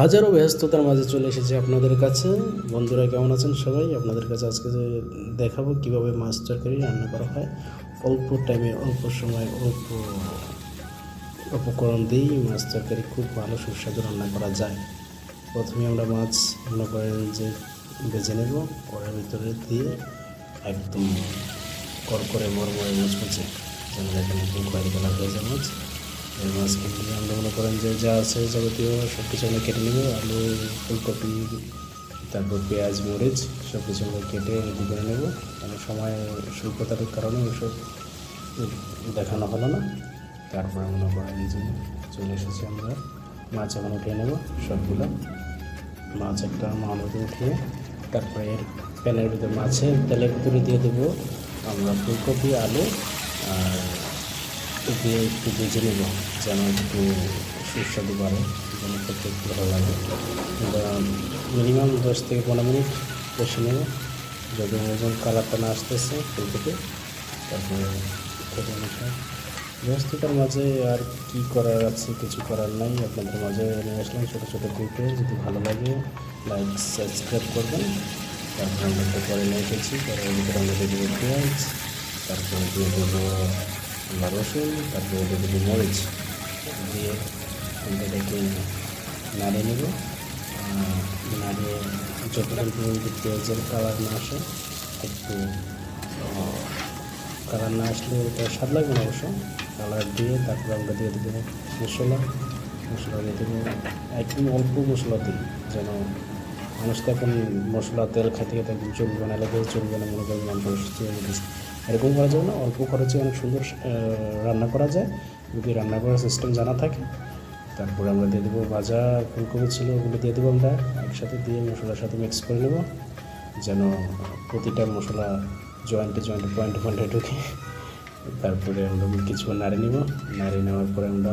হাজারো ব্যস্ততার মাঝে চলে এসেছি আপনাদের কাছে। বন্ধুরা কেমন আছেন সবাই? আপনাদের কাছে আজকে যে দেখাবো কীভাবে মাছ তরকারি রান্না করা হয়। অল্প টাইমে, অল্প সময়, অল্প উপকরণ দিয়েই মাছ তরকারি খুব ভালো সুস্বাদু রান্না করা যায়। প্রথমে আমরা মাছ মনে করেন যে ভেজে নেব, কড়াইয়ের ভিতরে দিয়ে একদম করকরে মরমরে মুচমুচে, যেমন এখানে একদম খয়েরি কালার হয়ে যায় মাছ। এই মাছকে নিয়ে আমরা মনে করেন যে যা আছে যাবতীয় সব কিছু আমরা কেটে নেব। আলু, ফুলকপি, তারপর পেঁয়াজ, মরিচ সব কিছু আমরা কেটে রেডি করে নেব। কারণ সময় স্বল্পতার কারণে ওসব দেখানো হলো না। তারপরে মনে করেন যে চলে এসেছি আমরা মাছ এখন উঠিয়ে নেব সবগুলো। মাছ একটা মামুতে উঠিয়ে তারপরে এর প্যানের ভিতরে মাছের তেলের ভিতরে দিয়ে দেবো আমরা ফুলকপি, আলু আর দিয়ে একটু ভেজে নেব, যেন একটু সুস্বাদু বাড়ে, যেন খেতে একটু ভালো লাগে। মিনিমাম 10 থেকে 15 মিনিট কষে নেব, যখন কালারটা না আসতেছে ফুলকপি। তারপরে খেতে অনুসার ব্যস্ততার মাঝে আর কি করার আছে, কিছু করার নাই। আপনাদের মাঝে নিয়ে আসলাম ছোটো ছোটো গ্রুপে। যদি ভালো লাগে লাইক সাবস্ক্রাইব করবেন। তারপরে আমরা একটা করে নিয়ে এসেছি, করার ভিতরে আমরা দিয়ে দেবো পেঁয়াজ, তারপরে দিয়ে দেবো রসুন, তারপরে দিয়ে দেবো মরিচ, দিয়ে এটাকে নাড়িয়ে নেব। নাড়িয়ে যতক্ষণ পর্যন্ত পেঁয়াজের কালার না আসে, একটু কালার না আসলে ওটা স্বাদ লাগবে না অবশ্য। কালার দিয়ে তারপরে আমরা দিয়ে দেবো মশলা দিয়ে দেবো একদম অল্প মশলা দিই, যেন মানুষ তো এখন মশলা তেল খেতে খেতে একদম চলবে না, এলাকায় চলবে না, মনে করেন মাংস এরকম করা যাবে না। অল্প খরচে অনেক সুন্দর রান্না করা যায় যদি রান্না করার সিস্টেম জানা থাকে। তারপরে আমরা দিয়ে দেবো ভাজা ফুলকপি ছিল, ওগুলো দিয়ে দেবো আমরা একসাথে, দিয়ে মশলার সাথে মিক্স করে নেব, যেন প্রতিটা মশলা জয়েন্টে পয়েন্টে ঢুকে। তারপরে আমরা কিছুক্ষণ নাড়িয়ে নেব। নাড়িয়ে নেওয়ার পরে আমরা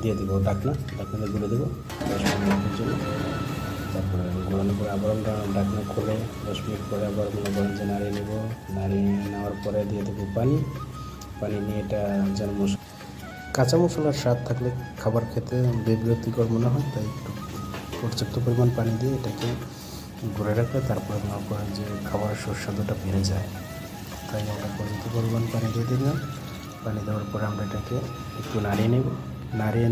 দিয়ে দেবো ঢাকনাতে গুলে দেবো 10 মিনিটের জন্য। তারপরে ঘোরানোর পরে আবার আমরা ঢাকনা খুলে 10 মিনিট পরে আবার মনে করেন যে নাড়িয়ে নেব। নাড়িয়ে নেওয়ার পরে দিয়ে দেবো পানি নিয়ে এটা যেন কাঁচা মশলার স্বাদ থাকলে খাবার খেতে বিব্রতিকর মনে হয়, তাই একটু পর্যাপ্ত পরিমাণ পানি দিয়ে এটাকে ঘুরে রাখলে তারপরে মনে করেন যে খাবারের সুস্বাদুটা বেড়ে যায়। তাই আমরা পর্যাপ্ত পরিমাণ পানি দিয়ে দিলাম। পানি দেওয়ার পরে আমরা এটাকে একটু নাড়িয়ে নেব। নাড়িয়ে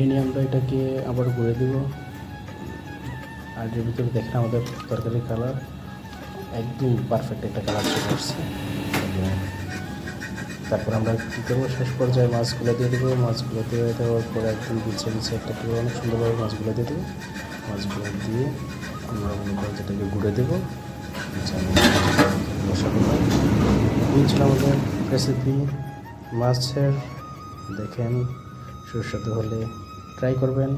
নিয়ে আমরা এটাকে আবার ঘুরে দেব। আর এর ভিতরে দেখেন আমাদের তরকারির কালার একদম পারফেক্ট একটা কালার চলে আসছে। তারপর আমরা কী করবো, শেষ পর্যায়ে মাছগুলো দিয়ে দেবো। মাছগুলো দিয়ে দেওয়ার পরে একদম বিছে একটা অনেক সুন্দরভাবে মাছগুলো দিয়ে দেবো। মাছগুলো দিয়ে আমরা মনে করি যেটাকে ঘুরে দেবো। এই ছিল আমাদের রেসিপি মাছের। দেখেন সুস্বাদু হলে ট্রাই করবেন।